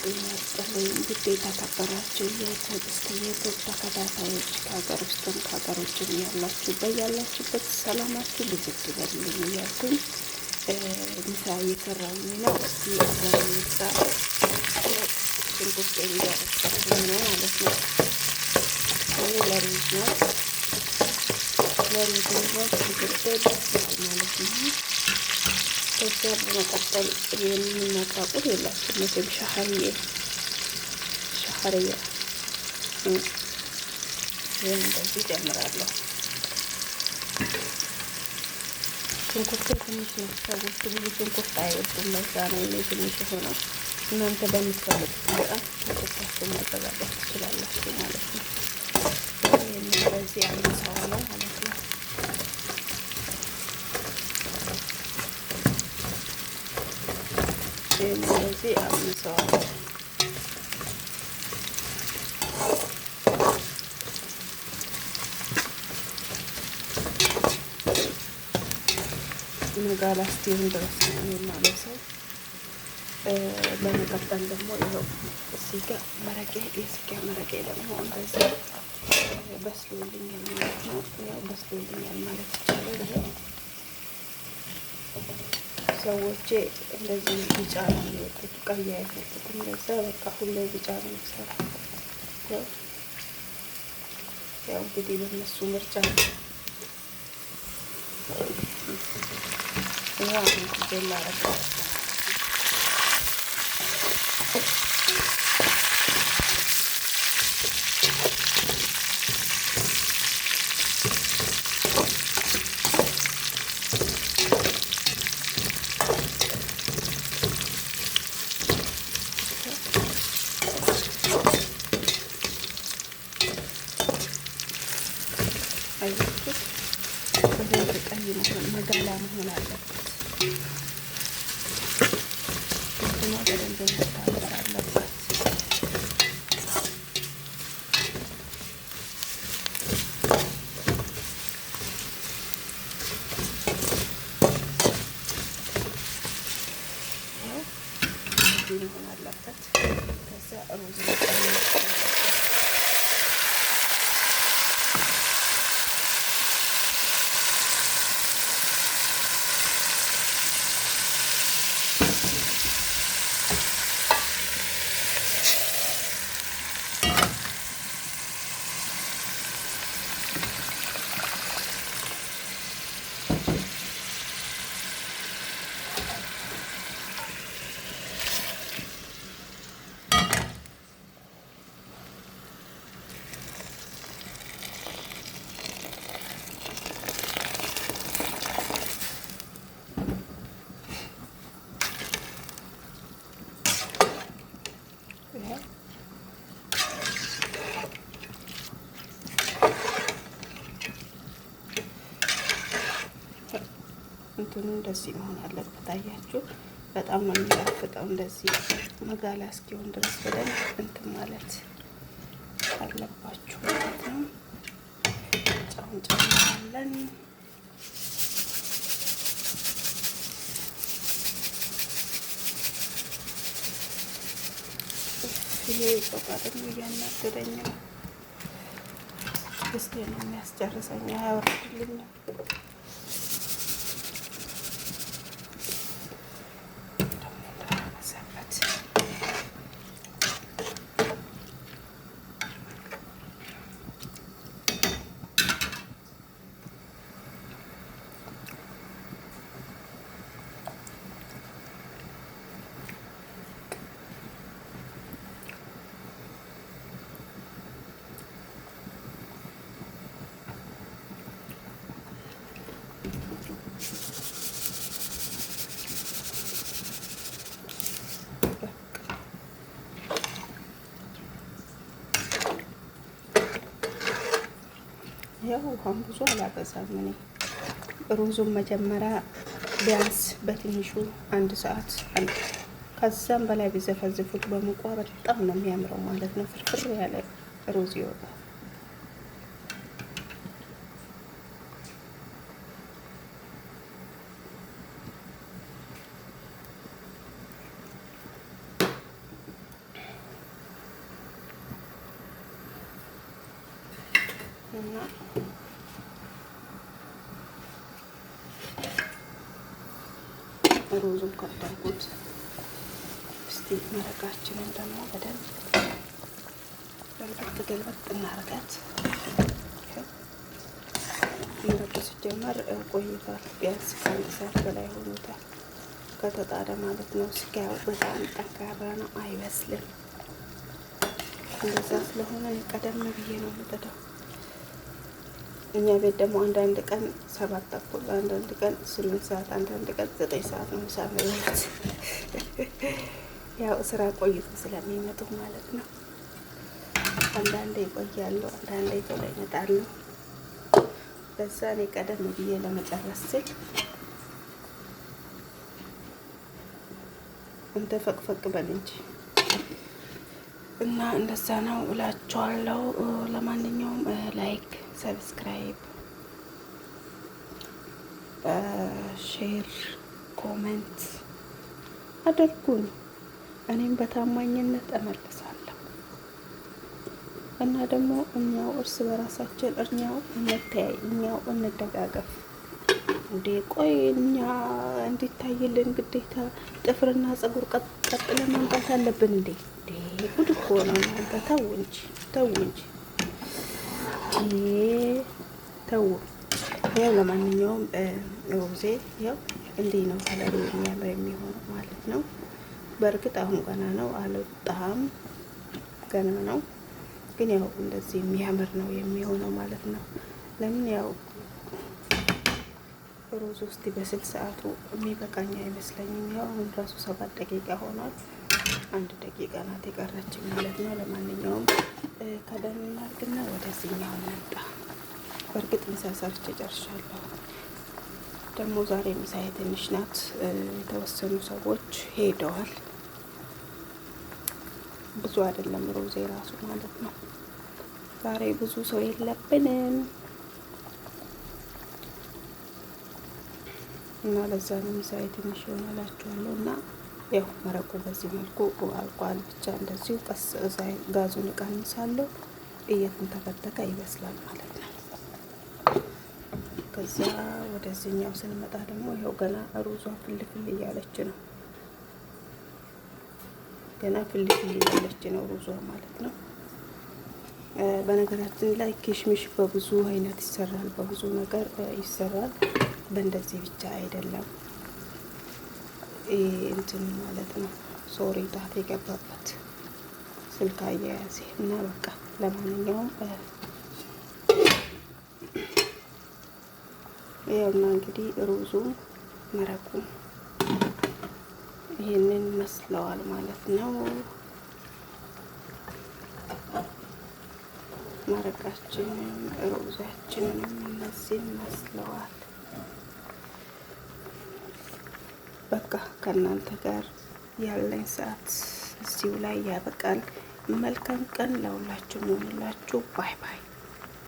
ጤና ይስጥልኝ ግዴታ ተከበራችሁ የትዕግስት ተከታታዮች ከሀገር ውስጥም ከሀገር ውጭም ያላችሁ በያላችሁበት ሰላማችሁ ብዝት ይበልልኝ እያልኩኝ ምሳ እየሰራሁኝ ነው። እስቲ አብረን እንስራ። ሽንኩርት እያበሰልኩኝ ነው ማለት ነው። ይህ ለሩዝ ነው። ለሩዝ ነው ሽንኩርት ደስ ማለት ነው። ከዛ በመቀጠል የምናቃቁት የላችሁ መቼም ሻህርያ ይህን እንደዚህ ጨምራለሁ። ሽንኩርት ትንሽ ነው። ሰዎች ብዙ ሽንኩርት አይወዱም። ለዛ ነው እኔ ትንሽ የሆነው። እናንተ በምትፈልጉት በጣም ሽንኩርታችሁን ማዘጋጀት ትችላላችሁ ማለት ነው። ይህን በዚህ አነሳዋለሁ ማለት ነው። እንደዚህ አምሰዋለሁ። መጋላ እስኪሆን ድረስ ነው የማለብሰው። በመቀጠል ደግሞ ይኸው እዚህ ጋር መረቄ የስጋ መረቄ ደግሞ እንደዚህ በስሎልኛል ማለት ነው። ያው በስሎልኛል ማለት ይቻላል። ይሄ ሰዎቼ እንደዚህ ቢጫ ነው የሚወጡት፣ ቀይ አይፈልጉም። ለዛ በቃ ሁሌ ቢጫ ነው የሚሰራው። ያው እንግዲህ በእነሱ ምርጫ ነው። ይኸው አሁን ጊዜ ላረገው አይወጡት በደንብ ቀይ መሆን መጋላ መሆን አለበት። እንትኗ በደንብ መታመር አለባት። ያው እዚህ መሆን አለበት። ከዛ ሩዝ እንትኑ እንደዚህ መሆን አለበት። አያችሁ፣ በጣም ነው የሚጣፍጠው። እንደዚህ መጋላ እስኪሆን ድረስ በደንብ እንትን ማለት አለባችሁ ማለት ነው። ጨውን ጨምራለን። ይሄ ጮቃ ደግሞ እያናገረኝ ነው። እስኪ ነው የሚያስጨርሰኝ፣ አያወርድልኝም። ያው ውሃም ብዙ አላበዛም እኔ። ሩዙን መጀመሪያ ቢያንስ በትንሹ 1 ሰዓት ከዛም በላይ ቢዘፈዝፉት በሙቋ በጣም ነው የሚያምረው ማለት ነው። ፍርፍር ያለ ሩዝ ይወጣል። እና ሩዙን ከተልኩት። እስቲ መረቃችንን ደግሞ በደንብ ገልበጥ እናርጋት። መረቁ ሲጀመር ቆይቷል። ቢያንስ ከአንድ ሰዓት በላይ ሆኖታል ከተጣደ ማለት ነው። ስጋው በጣም ጠንካራ ነው፣ አይበስልም። እንደዛ ስለሆነ ቀደም ብዬ ነው የምጥደው። እኛ ቤት ደግሞ አንዳንድ ቀን 7 ተኩል፣ አንዳንድ ቀን 8 ሰዓት፣ አንዳንድ ቀን 9 ሰዓት ነው ምሳ የሚበሉት። ያው ስራ ቆይቶ ስለሚመጡ ማለት ነው። አንዳንዴ ይቆያሉ፣ አንዳንዴ ቶሎ ይመጣሉ። በዛ እኔ ቀደም ብዬ ለመጨረስ ስል እንተ ፈቅፈቅ በል እንጂ እና እንደዛ ነው እላችኋለሁ። ለማንኛውም ላይክ፣ ሰብስክራይብ፣ ሼር፣ ኮሜንት አድርጉን። እኔም በታማኝነት እመልሳለሁ እና ደግሞ እኛው እርስ በራሳችን እኛው እንተያይ፣ እኛው እንደጋገፍ። እንዴ ቆይ እኛ እንዲታይልን ግዴታ ጥፍርና ፀጉር ቀጥለን ማምጣት አለብን እንዴ? ጉድ እኮ ነው እናንተ። ተው እንጂ ተው እንጂ ተው። ያው ለማንኛውም ሩዜ ያው እንዲህ ነው ከለሩ የሚያምር የሚሆነው ማለት ነው። በእርግጥ አሁን ገና ነው አልወጣም፣ ገና ነው። ግን ያው እንደዚህ የሚያምር ነው የሚሆነው ማለት ነው። ለምን ያው ሩዝ ውስጥ በስል ሰዓቱ የሚበቃኝ አይመስለኝም። ያው አሁን ራሱ 7 ደቂቃ ሆኗል። 1 ደቂቃ ናት የቀረች ማለት ነው። ለማንኛውም ከደን እናድርግና ወደዚህኛው መጣ። በእርግጥ ምሳ ሰርቼ ጨርሻለሁ። ደግሞ ዛሬ ምሳዬ ትንሽ ናት። የተወሰኑ ሰዎች ሄደዋል። ብዙ አይደለም ሩዜ ራሱ ማለት ነው። ዛሬ ብዙ ሰው የለብንም እና ለዛ ነው ምሳዬ ትንሽ ይሆናላችኋለሁ። እና ያው መረቁ በዚህ መልኩ አልቋል። ብቻ እንደዚሁ ቀስ ጋዙን እቀንሳለሁ። እየተንተከተከ ይበስላል ማለት ነው። ከዛ ወደዚህኛው ስንመጣ ደግሞ ያው ገና ሩዟ ፍልፍል እያለች ነው። ገና ፍልፍል እያለች ነው ሩዟ ማለት ነው። በነገራችን ላይ ኪሽሚሽ በብዙ አይነት ይሰራል፣ በብዙ ነገር ይሰራል። በእንደዚህ ብቻ አይደለም እንትን ማለት ነው። ሶሪ ጣት የገባበት ስልክ አያያዜ እና በቃ ለማንኛውም ይኸውና እንግዲህ ሩዙ መረቁ ይሄንን መስለዋል ማለት ነው። መረቃችንን ሩዛችንን እነዚህ መስለዋል። በቃ ከእናንተ ጋር ያለኝ ሰዓት እዚሁ ላይ ያበቃል። መልካም ቀን ለሁላችሁ ይሁንላችሁ። ባይ ባይ።